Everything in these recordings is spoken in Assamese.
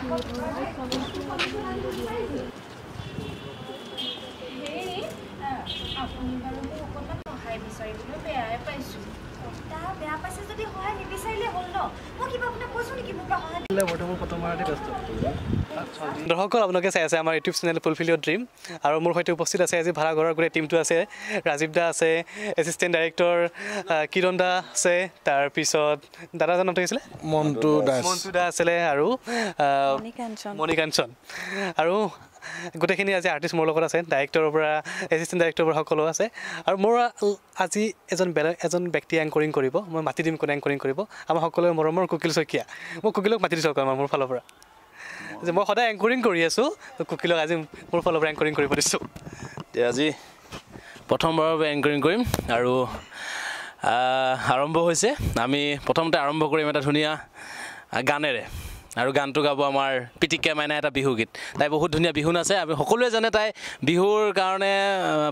আপুনি বাৰু মোক অকণমান সহায় বিচাৰিবলৈ বেয়াই পাইছোঁ বেয়া পাইছে যদি সহায় নিবিচাৰিলে হ'ল ন মই কিবা আপোনাক কৈছোঁ নেকি মোৰ পৰা সহায় দৰ্শকসকল আপোনালোকে চাই আছে আমাৰ YouTube channel fulfil your dream আৰু মোৰ সৈতে উপস্থিত আছে আজি ভাড়াঘৰৰ গোটেই টিমটো আছে ৰাজীৱ দা আছে এছিষ্টেণ্ট ডাইৰেক্টৰ কিৰণ দা আছে তাৰপিছত দাদাজন নাম থাকিছিলে মণ্টু দা আছিলে আৰু মণিকাঞ্চন আৰু গোটেইখিনি আজি আৰ্টিষ্ট মোৰ লগত আছে ডাইৰেক্টৰৰ পৰা এছিষ্টেণ্ট ডাইৰেক্টৰৰ পৰা সকলো আছে আৰু মোৰ আজি এজন ব্যক্তি এংকৰিং কৰিব মই মাতি দিম কোনে এংকৰিং কৰিব আমাৰ সকলোৱে মৰমৰ কুকিল শইকীয়া মই কুকিলক মাতি দিছোঁ অকণমান মোৰ ফালৰ পৰা যে মই সদায় এংকৰিং কৰি আছোঁ কুকিলক আজি মোৰ ফালৰ পৰা এংকৰিং কৰিব দিছোঁ আজি প্ৰথমবাৰৰ বাবে এংকৰিং কৰিম আৰু আৰম্ভ হৈছে আমি প্ৰথমতে আৰম্ভ কৰিম এটা ধুনীয়া গানেৰে আৰু গানটো গাব আমাৰ পিটিকা মাইনা এটা বিহু গীত তাই বহুত ধুনীয়া বিহু নাচে আমি সকলোৱে জানে তাই বিহুৰ কাৰণে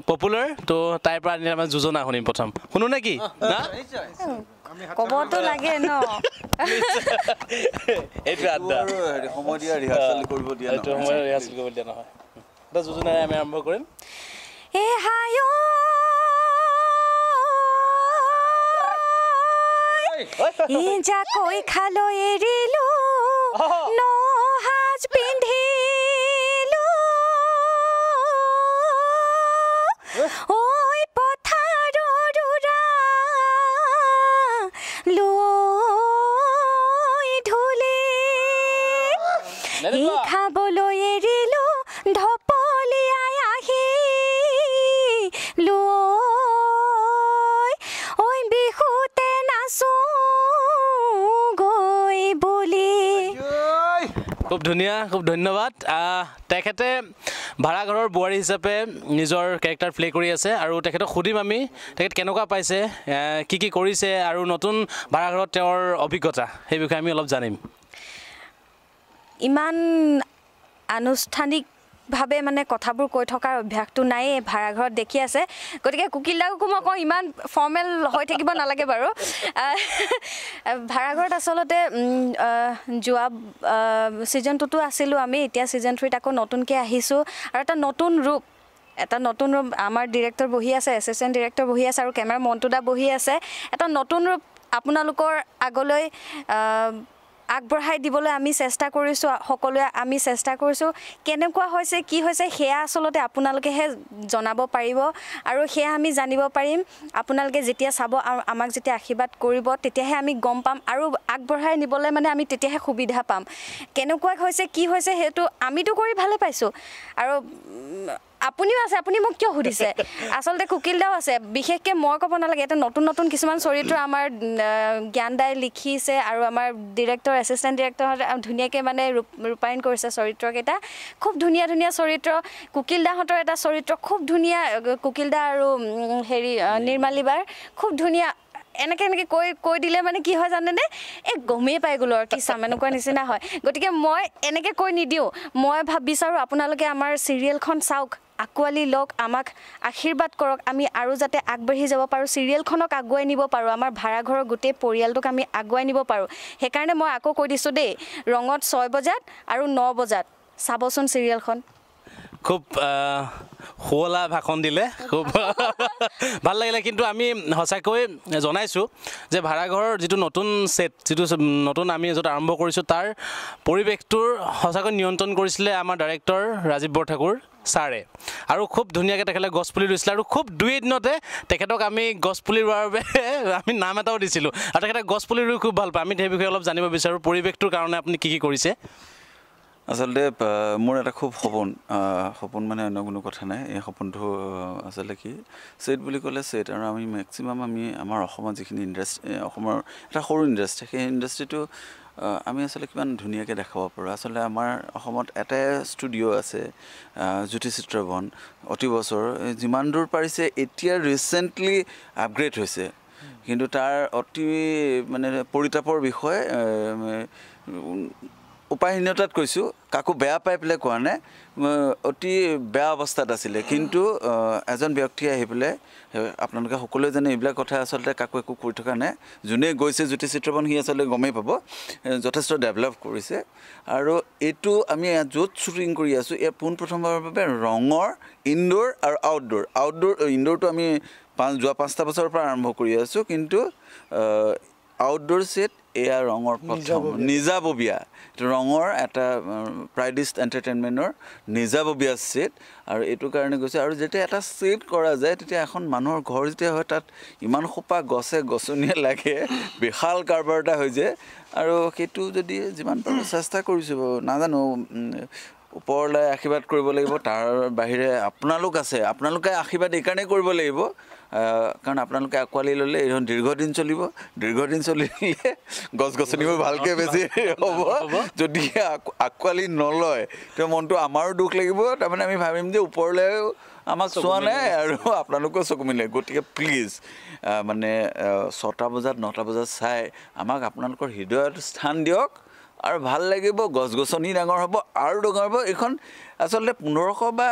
পপুলাৰ তো তাইৰ পৰা আনিলে আমাৰ যোজনা শুনিম প্ৰথম শুনো নেকি না ক'বতো লাগে ন এইটো আড্ডা সময় দিয়া ৰিহাৰ্চেল কৰিব দিয়া এইটো সময় ৰিহাৰ্চেল কৰিব দিয়া নহয় এটা যোজনাৰে আমি আৰম্ভ কৰিম এ হায়ো জাকৈ খালৈ এৰিলো নহাজ পিন্ধিলো ঐ পথাৰৰ লৈ ধূলি খাবলৈ এৰিলো ঢপলিয়াই আহিলো ঐ বিহুতে নাচো খুব ধুনীয়া খুব ধন্যবাদ তেখেতে ভাড়াঘৰৰ বোৱাৰী হিচাপে নিজৰ কেৰেক্টাৰ প্লে কৰি আছে আৰু তেখেতক সুধিম আমি তেখেত কেনেকুৱা পাইছে কি কি কৰিছে আৰু নতুন ভাড়াঘৰত তেওঁৰ অভিজ্ঞতা সেই বিষয়ে আমি অলপ জানিম ইমান আনুষ্ঠানিকভাৱে মানে কথাবোৰ কৈ থকাৰ অভ্যাসটো নাই ভাড়াঘৰত দেখি আছে গতিকে কুকিলদাকো মই কওঁ ইমান ফৰ্মেল হৈ থাকিব নালাগে বাৰু ভাড়াঘৰত আচলতে যোৱা ছিজনটোতো আছিলোঁ আমি এতিয়া ছিজন 3ত আকৌ নতুনকৈ আহিছোঁ আৰু এটা নতুন ৰূপ আমাৰ ডিৰেক্টৰ বহি আছে এছিষ্টেণ্ট ডিৰেক্টৰ বহি আছে আৰু কেমেৰা মণ্টু দা বহি আছে এটা নতুন ৰূপ আপোনালোকৰ আগলৈ আগবঢ়াই দিবলৈ আমি চেষ্টা কৰিছোঁ সকলোৱে আমি চেষ্টা কৰিছোঁ কেনেকুৱা হৈছে কি হৈছে সেয়া আচলতে আপোনালোকেহে জনাব পাৰিব আৰু সেয়া আমি জানিব পাৰিম আপোনালোকে যেতিয়া চাব আৰু আমাক যেতিয়া আশীৰ্বাদ কৰিব তেতিয়াহে আমি গম পাম আৰু আগবঢ়াই নিবলৈ মানে আমি তেতিয়াহে সুবিধা পাম কেনেকুৱা হৈছে কি হৈছে সেইটো আমিতো কৰি ভালে পাইছোঁ আৰু আপুনিও আছে আপুনি মোক কিয় সুধিছে আচলতে কুকিলদাও আছে বিশেষকৈ মই ক'ব নালাগে এটা নতুন কিছুমান চৰিত্ৰ আমাৰ জ্ঞান দাই লিখিছে আৰু আমাৰ ডিৰেক্টৰ এছিষ্টেণ্ট ডিৰেক্টৰহঁতে ধুনীয়াকৈ মানে ৰূপায়ণ কৰিছে চৰিত্ৰকেইটা খুব ধুনীয়া চৰিত্ৰ কুকিলদাহঁতৰ এটা চৰিত্ৰ খুব ধুনীয়া কুকিলদা আৰু নিৰ্মালী বাৰ খুব ধুনীয়া এনেকৈ কৈ দিলে মানে কি হয় জানেনে গমেই পাই গ'লো আৰু কি চাম এনেকুৱা নিচিনা হয় গতিকে মই এনেকৈ কৈ নিদিওঁ মই বিচাৰোঁ আপোনালোকে আমাৰ চিৰিয়েলখন চাওক আঁকোৱালি লওক আমাক আশীৰ্বাদ কৰক আমি আৰু যাতে আগবাঢ়ি যাব পাৰোঁ চিৰিয়েলখনক আগুৱাই নিব পাৰোঁ আমাৰ ভাড়াঘৰৰ গোটেই পৰিয়ালটোক আমি আগুৱাই নিব পাৰোঁ সেইকাৰণে মই আকৌ কৈ দিছোঁ দেই ৰঙত 6 বজাত আৰু 9 বজাত চাবচোন চিৰিয়েলখন খুব শুৱলা ভাষণ দিলে খুব ভাল লাগিলে কিন্তু আমি সঁচাকৈ জনাইছোঁ যে ভাড়াঘৰৰ যিটো নতুন ছেট যিটো নতুন আমি য'ত আৰম্ভ কৰিছোঁ তাৰ পৰিৱেশটোৰ সঁচাকৈ নিয়ন্ত্ৰণ কৰিছিলে আমাৰ ডাইৰেক্টৰ ৰাজীৱ বৰঠাকুৰ ছাৰে আৰু খুব ধুনীয়াকৈ তেখেতে গছপুলি ৰুইছিলে আৰু খুব 2 এদিনতে তেখেতক আমি গছপুলি ৰোৱাৰ বাবে আমি নাম এটাও দিছিলোঁ আৰু তেখেতে গছপুলি ৰুই খুব ভাল পায় আমি সেই বিষয়ে অলপ জানিব বিচাৰোঁ পৰিৱেশটোৰ কাৰণে আপুনি কি কৰিছে আচলতে মোৰ এটা খুব সপোন মানে অন্য কোনো কথা নাই এই সপোনটো আচলতে কি ছেট বুলি ক'লে ছেট আৰু আমি মেক্সিমাম আমাৰ অসমত যিখিনি ইণ্ডাষ্ট্ৰি অসমৰ এটা সৰু ইণ্ডাষ্ট্ৰি সেই ইণ্ডাষ্ট্ৰিটো আমি আচলতে কিমান ধুনীয়াকৈ দেখাব পাৰোঁ আচলতে আমাৰ অসমত এটাই ষ্টুডিঅ' আছে জ্যোতিচিত্ৰবন অতি বছৰ যিমান দূৰ পাৰিছে এতিয়া ৰিচেণ্টলি আপগ্ৰেড হৈছে কিন্তু তাৰ অতি মানে পৰিতাপৰ বিষয় উপায়হীনতাত কৈছোঁ, কাকো বেয়া পাই পেলাই কোৱা নাই, অতি বেয়া অৱস্থাত আছিলে। কিন্তু এজন ব্যক্তিয়ে আহি পেলাই আপোনালোকে সকলোৱে জানে এইবিলাক কথা আচলতে কাকো একো কৰি থকা নাই। যোনে গৈছে জ্যোতি চিত্ৰবন সি আচলতে গমেই পাব, যথেষ্ট ডেভেলপ কৰিছে। আৰু এইটো আমি য'ত শ্বুটিং কৰি আছোঁ, ইয়াৰ পোনপ্ৰথমবাৰৰ বাবে ৰঙৰ ইনডোৰ আৰু আউটডোৰ ইনডোৰটো আমি যোৱা 5টা বছৰৰ পৰা আৰম্ভ কৰি আছোঁ, কিন্তু আউটডোৰ ছেট এয়া ৰঙৰ প্ৰথম নিজাববীয়া ৰঙৰ এটা প্ৰাইডিষ্ট এণ্টাৰটেইনমেণ্টৰ নিজাববীয়া ছেট। আৰু এইটো কাৰণে গৈছে। আৰু যেতিয়া এটা ছেট কৰা যায় তেতিয়া এখন মানুহৰ ঘৰ যেতিয়া হয় তাত ইমান সোপা গছনিয়ে লাগে, বিশাল কাৰবাৰ এটা হৈ যায়। আৰু সেইটো যদি যিমান পাৰোঁ চেষ্টা কৰিছোঁ, নাজানো ওপৰলৈ আশীৰ্বাদ কৰিব লাগিব, তাৰ বাহিৰে আপোনালোক আছে, আপোনালোকে আশীৰ্বাদ এইকাৰণেই কৰিব লাগিব কাৰণ আপোনালোকে আঁকোৱালি ল'লে এইখন দীৰ্ঘদিন চলিব। দীৰ্ঘদিন চলিলে গছ-গছনিবোৰ ভালকৈ বেছি হ'ব। যদি আঁকোৱালি নলয় তেতিয়া মনটো আমাৰো দুখ লাগিব। তাৰমানে আমি ভাবিম যে ওপৰলৈও আমাক চোৱা নাই আৰু আপোনালোকেও চকু মিলে। গতিকে প্লিজ মানে 6টা বজাত 9টা বজাত চাই আমাক আপোনালোকৰ হৃদয়ত স্থান দিয়ক আৰু ভাল লাগিব। গছ-গছনি ডাঙৰ হ'ব আৰু ডাঙৰ হ'ব। এইখন আচলতে 1500 বা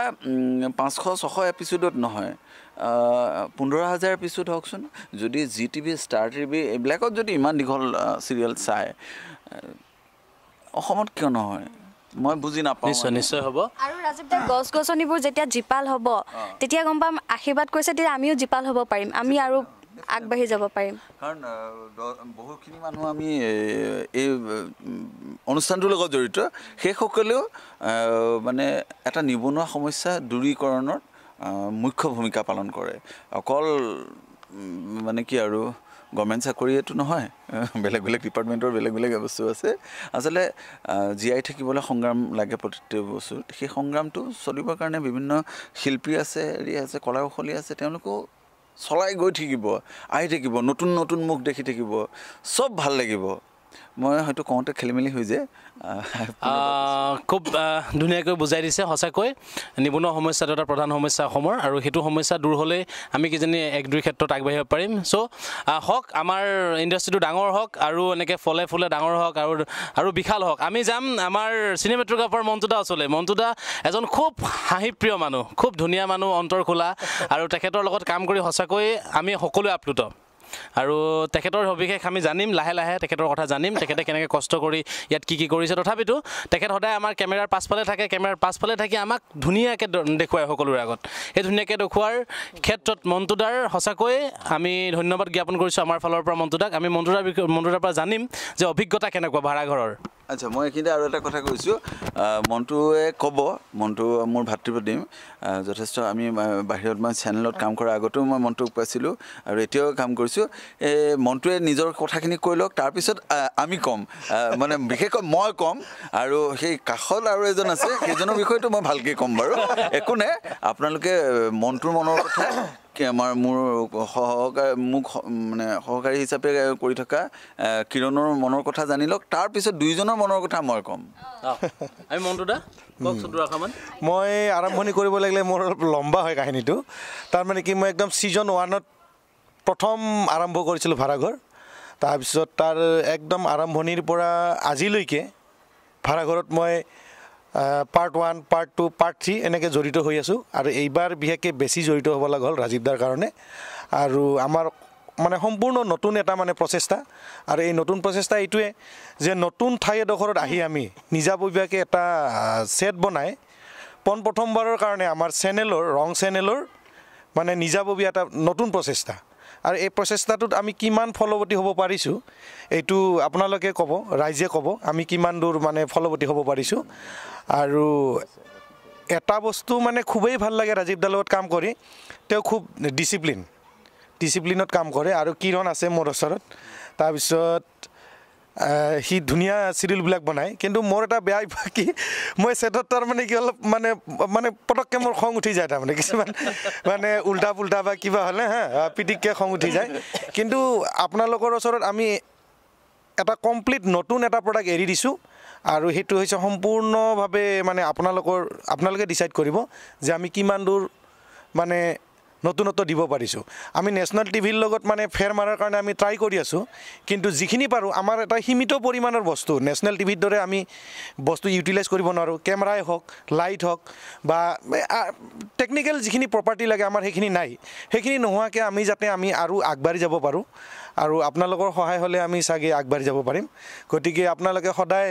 500-600 এপিচোডত নহয়, 15,000 এপিচোড হওকচোন। যদি ZTV, ষ্টাৰ TV এইবিলাকত যদি ইমান দীঘল চিৰিয়েল চায়, অসমত কিয় নহয়? মই বুজি নাপাওঁ। নিশ্চয় হ'ব। আৰু ৰাজীৱ দা, গছ-গছনিবোৰ যেতিয়া জীপাল হ'ব তেতিয়া গম পাম আশীৰ্বাদ কৰিছে, তেতিয়া আমিও জীপাল হ'ব পাৰিম, আমি আৰু আগবাঢ়ি যাব পাৰিম। কাৰণ বহুখিনি মানুহ আমি এই অনুষ্ঠানটোৰ লগত জড়িত, সেইসকলেও মানে এটা নিবনুৱা সমস্যা দূৰীকৰণত মুখ্য ভূমিকা পালন কৰে। অকল মানে কি আৰু গভৰ্ণমেণ্ট চাকৰিয়েতো নহয়, বেলেগ বেলেগ ডিপাৰ্টমেণ্টৰ বেলেগ বেলেগ বস্তু আছে। আচলতে জীয়াই থাকিবলৈ সংগ্ৰাম লাগে প্ৰতিটো বস্তু। সেই সংগ্ৰামটো চলিবৰ কাৰণে বিভিন্ন শিল্পী আছে, আছে, কলা কৌশলী আছে, তেওঁলোকেও চলাই গৈ থাকিব, আহি থাকিব, নতুন নতুন মুখ দেখি থাকিব, চব ভাল লাগিব। মই হয়তো কওঁতে খেলি মেলি হৈ যায়। খুব ধুনীয়াকৈ বুজাই দিছে। সঁচাকৈ নিবনুৱা সমস্যাটো এটা প্ৰধান সমস্যা অসমৰ, আৰু সেইটো সমস্যা দূৰ হ'লে আমি কিজানি 1-2 ক্ষেত্ৰত আগবাঢ়িব পাৰিম। চ' হওক, আমাৰ ইণ্ডাষ্ট্ৰিটো ডাঙৰ হওক আৰু এনেকৈ ফলে ফুলে ডাঙৰ হওক আৰু বিশাল হওক। আমি যাম আমাৰ চিনেমেট্ৰোগ্ৰাফাৰ মণ্টু দা ওচৰলৈ। মণ্টু দা এজন খুব হাঁহিপ্ৰিয় মানুহ, খুব ধুনীয়া মানুহ, অন্তৰ খোলা, আৰু তেখেতৰ লগত কাম কৰি সঁচাকৈ আমি সকলোৱে আপ্লুত। আৰু তেখেতৰ সবিশেষ আমি জানিম, লাহে লাহে তেখেতৰ কথা জানিম, তেখেতে কেনেকৈ কষ্ট কৰি ইয়াত কি কৰিছে। তথাপিতো তেখেত সদায় আমাৰ কেমেৰাৰ পাছফালে থাকে, কেমেৰাৰ পাছফালে থাকি আমাক ধুনীয়াকৈ দেখুৱায় সকলোৰে আগত। সেই ধুনীয়াকৈ দেখুওৱাৰ ক্ষেত্ৰত মণ্টু দাৰ সঁচাকৈ আমি ধন্যবাদ জ্ঞাপন কৰিছোঁ আমাৰ ফালৰ পৰা মণ্টু দাক। আমি মণ্টু দাৰ পৰা জানিম যে অভিজ্ঞতা কেনেকুৱা ভাড়াঘৰৰ। আচ্ছা, মই এইখিনিতে আৰু এটা কথা কৈছোঁ, মণ্টুৱে ক'ব, মণ্টু মোৰ ভাতৃপ্ৰতিম যথেষ্ট। আমি বাহিৰত মই চেনেলত কাম কৰাৰ আগতেও মই মণ্টুক পাইছিলোঁ আৰু এতিয়াও কাম কৰিছোঁ। মণ্টুৱে নিজৰ কথাখিনি কৈ লওক, তাৰপিছত আমি ক'ম, মানে বিশেষকৈ মই ক'ম। আৰু সেই কাষত আৰু এজন আছে, সেইজনৰ বিষয়েতো মই ভালকৈ ক'ম বাৰু, একো নাই। আপোনালোকে মণ্টুৰ মনৰ কথা, মোৰ সহকাৰী হিচাপে কৰি থকা কিৰণৰ মনৰ কথা জানি লওক, তাৰপিছত দুইজনৰ মনৰ কথা মই ক'ম। আমি মণ্টু দা কওকচোন দুআষাৰমান। মই আৰম্ভণি কৰিব লাগিলে মোৰ অলপ লম্বা হয় কাহিনীটো। তাৰমানে কি, মই একদম ছিজন 1ত প্ৰথম আৰম্ভ কৰিছিলোঁ ভাড়াঘৰ। তাৰপিছত তাৰ একদম আৰম্ভণিৰ পৰা আজিলৈকে ভাড়াঘৰত মই পাৰ্ট 1, পাৰ্ট 2, পাৰ্ট 3 এনেকৈ জড়িত হৈ আছোঁ। আৰু এইবাৰ বিশেষকৈ বেছি জড়িত হ'ব লগা হ'ল ৰাজীৱ দাৰ কাৰণে। আৰু আমাৰ মানে সম্পূৰ্ণ নতুন এটা মানে প্ৰচেষ্টা। আৰু এই নতুন প্ৰচেষ্টা এইটোৱে যে নতুন ঠাই এডোখৰত আহি আমি নিজাববীয়াকৈ এটা ছেট বনাই প্ৰথমবাৰৰ কাৰণে আমাৰ চেনেলৰ, ৰং চেনেলৰ মানে নিজাববীয়া এটা নতুন প্ৰচেষ্টা। আৰু এই প্ৰচেষ্টাটোত আমি কিমান ফলৱতী হ'ব পাৰিছোঁ এইটো আপোনালোকে ক'ব, ৰাইজে ক'ব আমি কিমান দূৰ মানে ফলৱতী হ'ব পাৰিছোঁ। আৰু এটা বস্তু মানে খুবেই ভাল লাগে ৰাজীৱ দাৰ লগত কাম কৰি, তেওঁ খুব ডিচিপ্লিনত কাম কৰে। আৰু কিৰণ আছে মোৰ ওচৰত, তাৰপিছত সি ধুনীয়া চিৰিয়েলবিলাক বনায়। কিন্তু মোৰ এটা বেয়া অভ্যাস কি, মই ছেটত তাৰমানে কি অলপ মানে পটককৈ মোৰ খং উঠি যায়। তাৰমানে কিছুমান মানে উল্টা পুল্টা বা কিবা হ'লে পিটিককৈ খং উঠি যায়। কিন্তু আপোনালোকৰ ওচৰত আমি এটা কমপ্লিট নতুন এটা প্ৰডাক্ট এৰি দিছোঁ। আৰু সেইটো হৈছে সম্পূৰ্ণভাৱে মানে আপোনালোকে ডিচাইড কৰিব যে আমি কিমান দূৰ মানে নতুনত্ব দিব পাৰিছোঁ আমি নেশ্যনেল টিভিৰ লগত মানে ফেৰ মাৰাৰ কাৰণে আমি ট্ৰাই কৰি আছোঁ কিন্তু যিখিনি পাৰোঁ আমাৰ এটা সীমিত পৰিমাণৰ বস্তু নেশ্যনেল টিভিৰ দৰে আমি বস্তু ইউটিলাইজ কৰিব নোৱাৰোঁ কেমেৰাই হওক লাইট হওক বা টেকনিকেল যিখিনি প্ৰপাৰ্টি লাগে আমাৰ সেইখিনি নাই সেইখিনি নোহোৱাকৈ আমি যাতে আমি আৰু আগবাঢ়ি যাব পাৰোঁ আৰু আপোনালোকৰ সহায় হ'লে আমি চাগে আগবাঢ়ি যাব পাৰিম গতিকে আপোনালোকে সদায়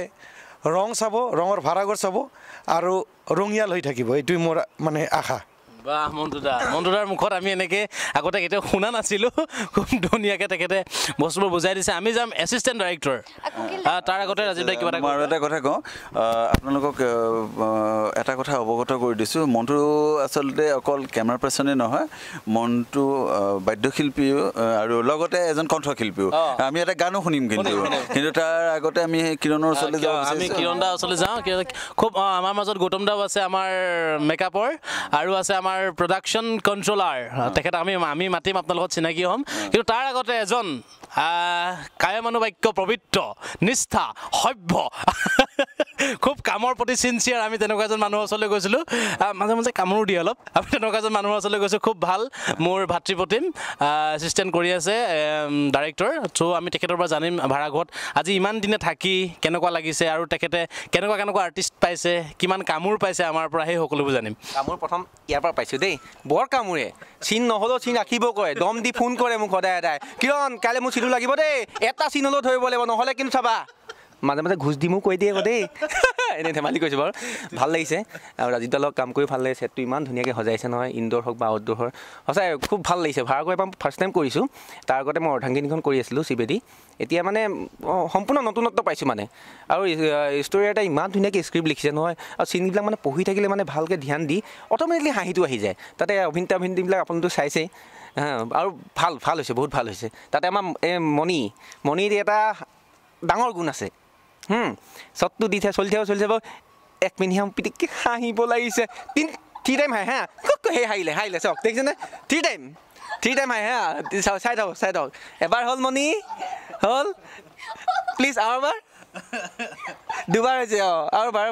ৰং চাব ৰঙৰ ভাড়াঘৰ চাব আৰু ৰঙিয়াল হৈ থাকিব এইটোৱে মোৰ মানে আশা বাহ মন্টুদাৰ মুখত আমি এনেকৈ আগতে কেতিয়াও শুনা নাছিলোঁ খুব ধুনীয়াকৈ তেখেতে বস্তুবোৰ বুজাই দিছে আমি যাম এছিষ্টেণ্ট ডাইৰেক্টৰ তাৰ আগতে ৰাজীৱ দাই কিবা এটা আৰু এটা কথা কওঁ আপোনালোকক এটা কথা অৱগত কৰি দিছোঁ মন্টু আচলতে অকল কেমেৰা পাৰ্চনেই নহয় মন্টু বাদ্যশিল্পীও আৰু লগতে এজন কণ্ঠশিল্পীও আমি এটা গানো শুনিম কিন্তু তাৰ আগতে আমি কিৰণৰ ওচৰলৈ যাওঁ আমি কিৰণ দাৰ ওচৰলৈ যাওঁ খুব আমাৰ মাজত গৌতম দাও আছে আমাৰ মেকআপৰ আৰু আছে আমাৰ প্ৰডাকশ্যন কণ্ট্ৰলাৰ তেখেত আমি মাতিম আপোনালোকৰ চিনাকি হ'ম কিন্তু তাৰ আগতে এজন কায়মানুবাক্য পবিত্ৰ নিষ্ঠা সভ্য খুব কামৰ প্ৰতি চিনচিয়াৰ আমি তেনেকুৱা এজন মানুহৰ ওচৰলৈ গৈছিলোঁ মাজে মাজে কামৰো দিয়ে অলপ আমি তেনেকুৱা এজন মানুহৰ ওচৰলৈ গৈছোঁ খুব ভাল মোৰ ভাতৃপ্ৰতিম এছিষ্টেণ্ট কৰি আছে ডাইৰেক্টৰ চ' আমি তেখেতৰ পৰা জানিম ভাড়াঘৰত আজি ইমান দিনে থাকি কেনেকুৱা লাগিছে আৰু তেখেতে কেনেকুৱা আৰ্টিষ্ট পাইছে কিমান কামোৰ পাইছে আমাৰ পৰা সেই সকলোবোৰ জানিম কামোৰ প্ৰথম ইয়াৰ পৰা পাইছোঁ দেই বৰ কামোৰে চিন নহ'লেও চিন ৰাখিব কয় দম দি ফোন কৰে মোক সদায় কিৰণ কাইলৈ মোৰ চিনটো লাগিব দেই এটা চিন হ'লেও ধৰিব লাগিব নহ'লে কিন্তু চাবা মাজে মাজে ঘোচ দি মোক কৈ দিয়ে আকৌ দেই এনেই ধেমালি কৰিছোঁ বাৰু ভাল লাগিছে আৰু ৰাজীৱ দাৰ কাম কৰি ভাল লাগিছে ছেটটো ইমান ধুনীয়াকৈ সজাইছে নহয় ইনডোৰ হওক বা আউটডোৰ হওক সঁচাই খুব ভাল লাগিছে ভাড়াঘৰ এবাৰ ফাৰ্ষ্ট টাইম কৰিছোঁ তাৰ আগতে মই অৰ্ধাংগিনীখন কৰি আছিলোঁ শিৱেদি এতিয়া মানে সম্পূৰ্ণ নতুনত্ব পাইছোঁ মানে আৰু ষ্টৰি এটা ইমান ধুনীয়াকৈ স্ক্ৰিপ্ট লিখিছে নহয় আৰু চিনবিলাক মানে পঢ়ি থাকিলে মানে ভালকৈ ধ্যান দি অট'মেটিকলি হাঁহিটো আহি যায় তাতে অভিনেতাবিলাক আপোনালোকে চাইছেই আৰু ভাল হৈছে বহুত ভাল হৈছে তাতে আমাৰ এই মণিৰ এটা ডাঙৰ গুণ আছে চটটো দি চলি থাকিব 1 মিনিট পিটিককৈ হাঁহিব লাগিছে 3 টাইম হাঁহে সেই হাঁহিলে চাওক দেখিছেনে 3 টাইম হাঁহে চাই থাকক এবাৰ হ'ল মণি হ'ল প্লিজ আৰু এবাৰ দুবাৰ হৈছে আৰু বাৰ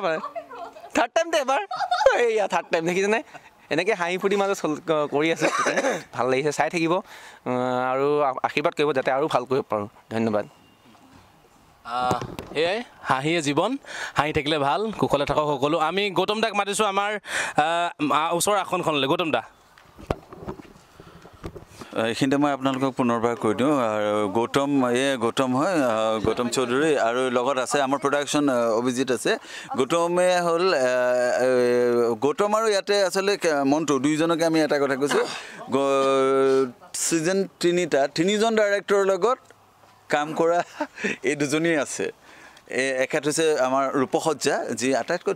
থাৰ্ড টাইমটো এবাৰ এইয়া থাৰ্ড টাইম দেখিছেনে এনেকৈ হাঁহি ফুৰ্তি মাজত কৰি আছে ভাল লাগিছে চাই থাকিব আৰু আশীৰ্বাদ কৰিব যাতে আৰু ভাল কৰিব পাৰোঁ ধন্যবাদ এয়াই হাঁহিয়ে জীৱন হাঁহি থাকিলে ভাল কুশলে থাকক সকলো আমি গৌতম দাক মাতিছোঁ আমাৰ ওচৰৰ আসনখনলৈ গৌতম দা এইখিনিতে মই আপোনালোকক পুনৰবাৰ কৈ দিওঁ আৰু গৌতম হয় গৌতম চৌধুৰী আৰু লগত আছে আমাৰ প্ৰডাকশ্যন অভিজিত আছে গৌতমে হ'ল গৌতম আৰু ইয়াতে আচলতে মন্টু দুইজনকে আমি এটা কথা কৈছোঁ ছিজন 3জন ডাইৰেক্টৰৰ লগত কাম কৰা এই দুজনেই আছে এখেত হৈছে আমাৰ ৰূপসজ্জা যি আটাইতকৈ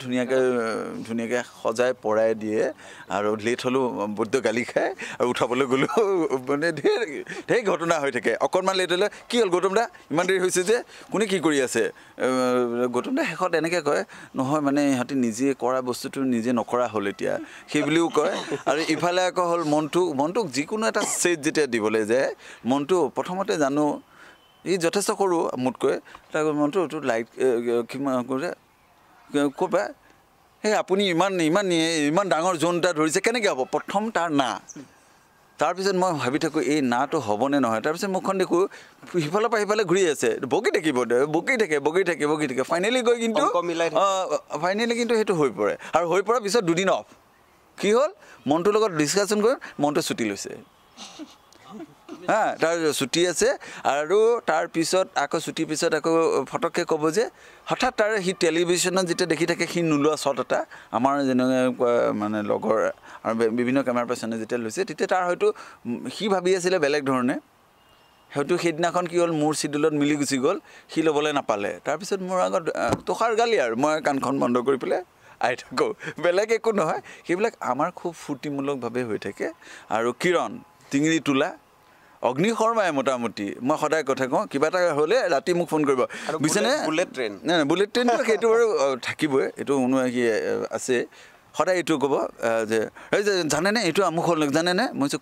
ধুনীয়াকৈ সজাই পৰাই দিয়ে আৰু লেট হ'লেও বৈদ্য গালি খায় আৰু উঠাবলৈ গ'লেও মানে ঢেৰ ঘটনা হৈ থাকে অকণমান লেট হ'লে কি হ'ল গৌতম দা ইমান দেৰি হৈছে যে কোনে কি কৰি আছে গৌতম দা শেষত এনেকৈ কয় নহয় মানে ইহঁতে নিজে কৰা বস্তুটো নিজে নকৰা হ'ল এতিয়া সেই বুলিও কয় আৰু ইফালে আকৌ হ'ল মন্টুক যিকোনো এটা ছেট যেতিয়া দিবলৈ যায় মন্টু প্ৰথমতে জানো ই যথেষ্ট সৰু মোতকৈ তাৰ মনটো লাইট কিমান কৰে ক'বা সেই আপুনি ইমান ডাঙৰ জোন এটা ধৰিছে কেনেকৈ হ'ব প্ৰথম তাৰ না তাৰপিছত মই ভাবি থাকোঁ এই নাটো হ'বনে নহয় তাৰপিছত মুখখন দেখোঁ সিফালৰ পৰা সিফালে ঘূৰি আছে বকি থাকে ফাইনেলি গৈ কিন্তু সেইটো হৈ পৰে আৰু হৈ পৰাৰ পিছত 2 দিন অফ কি হ'ল মনটোৰ লগত ডিছকাশ্যন কৰি মনটো ছুটি লৈছে তাৰ ছুটি আছে আৰু তাৰপিছত আকৌ ছুটিৰ পিছত আকৌ ফটককৈ ক'ব যে হঠাৎ তাৰ সি টেলিভিশ্যনত যেতিয়া দেখি থাকে সি নোলোৱা শ্বট এটা আমাৰ যেনেকৈ মানে লগৰ আৰু বিভিন্ন কেমেৰা পাৰ্চনে যেতিয়া লৈছে তেতিয়া তাৰ হয়তো সি ভাবি আছিলে বেলেগ ধৰণে হয়তো সেইদিনাখন কি হ'ল মোৰ চিডিউলত মিলি গুচি গ'ল সি ল'বলৈ নাপালে তাৰপিছত মোৰ আগত তোষাৰ গালি আৰু মই কাণখন বন্ধ কৰি পেলাই আহি থাকোঁ বেলেগ একো নহয় সেইবিলাক আমাৰ খুব ফূৰ্তিমূলকভাৱে হৈ থাকে আৰু কিৰণ টিঙিৰি তোলা অগ্নি শৰ্মাই মোটামুটি মই সদায় কথা কওঁ কিবা এটা হ'লে ৰাতি মোক ফোন কৰিব বুজিছেনে বুলেট ট্ৰেইনটো সেইটো বাৰু থাকিবই এইটো কি আছে সদায় এইটো ক'ব যে এই যে জানেনে এইটো আমুক হ'ল জানেনে মই কৈছোঁ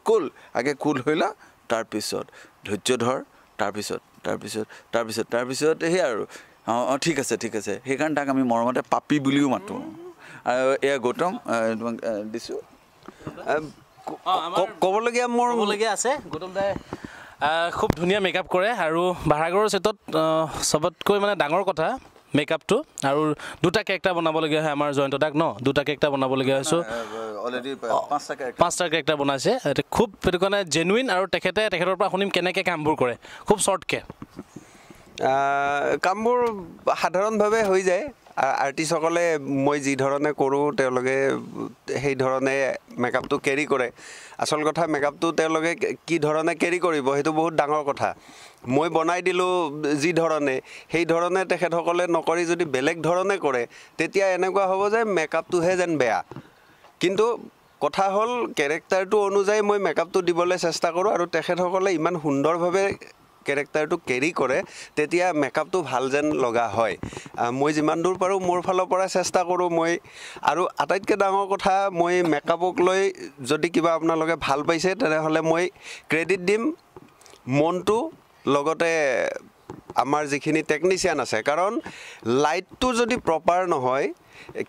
কুল আগে কুল হৈ লওঁ তাৰপিছত ধৈৰ্য ধৰ তাৰপিছত সেই আৰু ঠিক আছে সেইকাৰণে তাক আমি মৰমতে পাপি বুলিও মাতোঁ আৰু এয়া গৌতম তোমাক দিছোঁ ক'বলগীয়া মোৰ ক'বলগীয়া আছে গৌতম দাই খুব ধুনীয়া মেকআপ কৰে আৰু ভাড়াঘৰৰ ছেটত চবতকৈ মানে ডাঙৰ কথা মেকআপটো আৰু দুটা কেৰেক্টাৰ বনাবলগীয়া হয় আমাৰ জয়ন্ত দাক দুটা কেৰেক্টাৰ বনাবলগীয়া হৈছোঁ অলৰেডি 5টা কেৰেক্টাৰ বনাইছে খুব সেইটো কাৰণে জেনুইন আৰু তেখেতৰ পৰা শুনিম কেনেকৈ কামবোৰ কৰে খুব শ্বৰ্টকৈ কামবোৰ সাধাৰণভাৱে হৈ যায় আৰ্টিষ্টসকলে মই যি ধৰণে কৰোঁ তেওঁলোকে সেই ধৰণে মেকআপটো কেৰি কৰে আচল কথা মেকআপটো তেওঁলোকে কি ধৰণে কেৰি কৰিব সেইটো বহুত ডাঙৰ কথা মই বনাই দিলোঁ যি ধৰণে সেই ধৰণে তেখেতসকলে নকৰি যদি বেলেগ ধৰণে কৰে তেতিয়া এনেকুৱা হ'ব যে মেকআপটোহে যেন বেয়া কিন্তু কথা হ'ল কেৰেক্টাৰটো অনুযায়ী মই মেকআপটো দিবলৈ চেষ্টা কৰোঁ আৰু তেখেতসকলে ইমান সুন্দৰভাৱে কেৰেক্টাৰটো কেৰি কৰে তেতিয়া মেকআপটো ভাল যেন লগা হয় মই যিমান দূৰ পাৰোঁ মোৰ ফালৰ পৰা চেষ্টা কৰোঁ মই আৰু আটাইতকৈ ডাঙৰ কথা মই মেকআপক লৈ যদি কিবা আপোনালোকে ভাল পাইছে তেনেহ'লে মই ক্ৰেডিট দিম মনটো লগতে আমাৰ যিখিনি টেকনিচিয়ান আছে কাৰণ লাইটটো যদি প্ৰপাৰ নহয়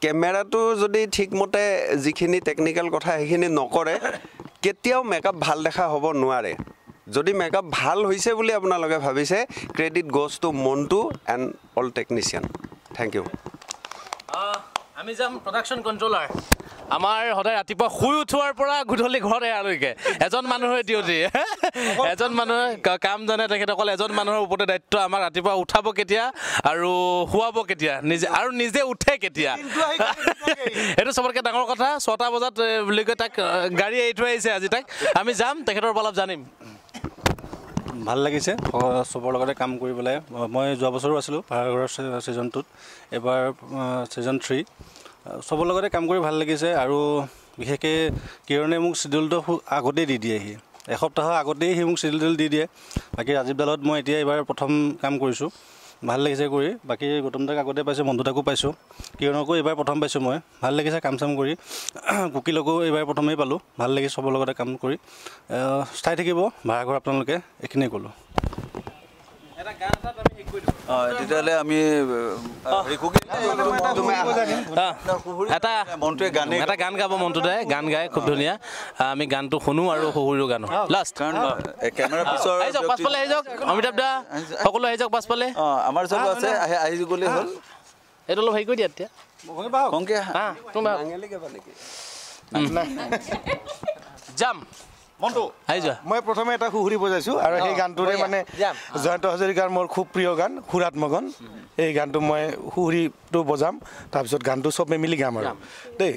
কেমেৰাটো যদি ঠিকমতে যিখিনি টেকনিকেল কথা সেইখিনি নকৰে কেতিয়াও মেকআপ ভাল দেখা হ'ব নোৱাৰে যদি মেকআপ ভাল হৈছে বুলি আপোনালোকে ভাবিছে credit goes to Montu and all technician thank you আমি যাম প্ৰডাকশ্যন কণ্ট্ৰলাৰ আমাৰ সদায় ৰাতিপুৱা শুই উঠোৱাৰ পৰা গধূলি ঘৰত এৰালৈকে এজন মানুহৰ ডিউটি এজন মানুহে কাম জানে তেখেতসকলে এজন মানুহৰ ওপৰতে দায়িত্ব আমাক ৰাতিপুৱা উঠাব কেতিয়া আৰু শুৱাব কেতিয়া নিজে উঠে কেতিয়া এইটো চবতকৈ ডাঙৰ কথা 6টা বজাত বুলি কৈ তাক গাড়ী এৰি থৈ আহিছে আজি তাক আমি যাম তেখেতৰ পৰা অলপ জানিম ভাল লাগিছে চবৰ লগতে কাম কৰি পেলাই মই যোৱা বছৰো আছিলোঁ ভাড়াঘৰৰ ছিজনটোত এবাৰ ছিজন 3 চবৰ লগতে কাম কৰি ভাল লাগিছে আৰু বিশেষকৈ কিৰণে মোক চিডিউলটো আগতেই দি দিয়ে এসপ্তাহৰ আগতেই সি মোক চিডিউল দি দিয়ে বাকী ৰাজীৱ দালত মই এতিয়া এইবাৰ প্ৰথম কাম কৰিছোঁ ভাল লাগিছে কৰি বাকী গৌতম দাক আগতে পাইছোঁ মন্ধু দাকো পাইছোঁ কিৰণকো এইবাৰ প্ৰথম পাইছোঁ মই ভাল লাগিছে কাম চাম কৰি কুকিলকো এইবাৰ প্ৰথমেই পালোঁ ভাল লাগিছে চবৰ লগতে কাম কৰি চাই থাকিব ভাড়াঘৰ আপোনালোকে এইখিনিয়ে ক'লোঁ তেতিয়াহ'লে আমি এটা গান গাব মনটো দাই গান গাই খুব ধুনীয়া আমি গানটো শুনো আৰু শহুৰো গানো লাষ্ট কেমেৰা পিছৰ আহি যাওক পাছফালে আহি যাওক অমিতাভ দা সকলো আহি যাওক পাছফালে আমাৰ চব আছে আহি গ'লেই হ'ল এইটো অলপ হেৰি কৰি দিয়া এতিয়া কংকে যাম মন্টু আহি যোৱা মই প্ৰথমে এটা সুহুৰি বজাইছোঁ আৰু সেই গানটোৰে মানে জয়ন্ত হাজৰিকাৰ মোৰ খুব প্ৰিয় গান সুৰাত মগন এই গানটো মই সুহুৰিটো বজাম তাৰপিছত গানটো চবে মিলি গাম আৰু দেই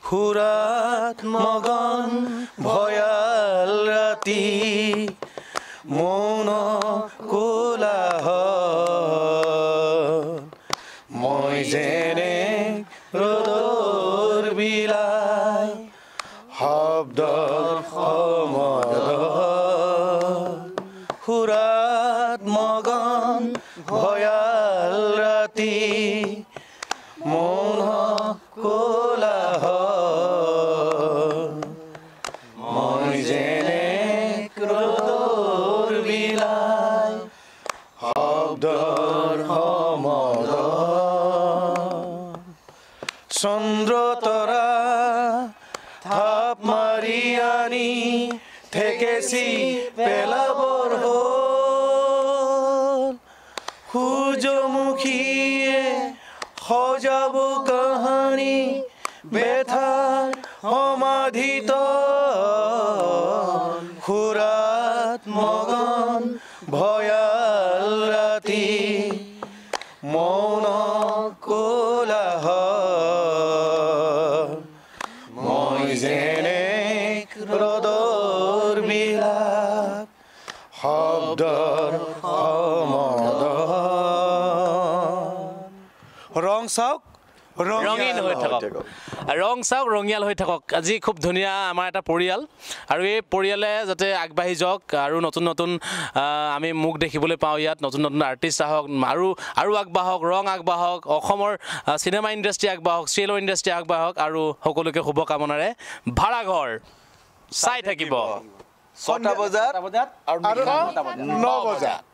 সুৰাত মগন ভয়াল ৰাতি মৌন কোলাহল মই যেনে ৰ'দৰ বিলাই শব্দৰ সমদল সুৰাত মগন ভয়াল ৰাতি মৌন কোলাহল চন্দ্ৰ তৰা থাপ মাৰি আনি থেকেচি পেলাবৰ হ'ল সূৰ্যমুখীয়ে সজাব কাহানী বেথাৰ সমাধিত সুৰাত মগন ভয়াল ৰাতি মৌন কোলাহল মই যেনে ৰ'দৰ বিলাপ শব্দৰ সমদল ৰং চাওক ৰঙীন হৈ থাকক ৰং চাওক ৰঙিয়াল হৈ থাকক আজি খুব ধুনীয়া আমাৰ এটা পৰিয়াল আৰু এই পৰিয়ালে যাতে আগবাঢ়ি যাওক আৰু নতুন নতুন আমি মুখ দেখিবলৈ পাওঁ ইয়াত নতুন নতুন আৰ্টিষ্ট আহক আৰু আগবাঢ়ক ৰং আগবাঢ়ক অসমৰ চিনেমা ইণ্ডাষ্ট্ৰী আগবাঢ়ক চিৰিয়েলৰ ইণ্ডাষ্ট্ৰী আগবাঢ়ক আৰু সকলোকে শুভকামনাৰে ভাড়াঘৰ চাই থাকিব 6টা বজাত আৰু 9 বজাত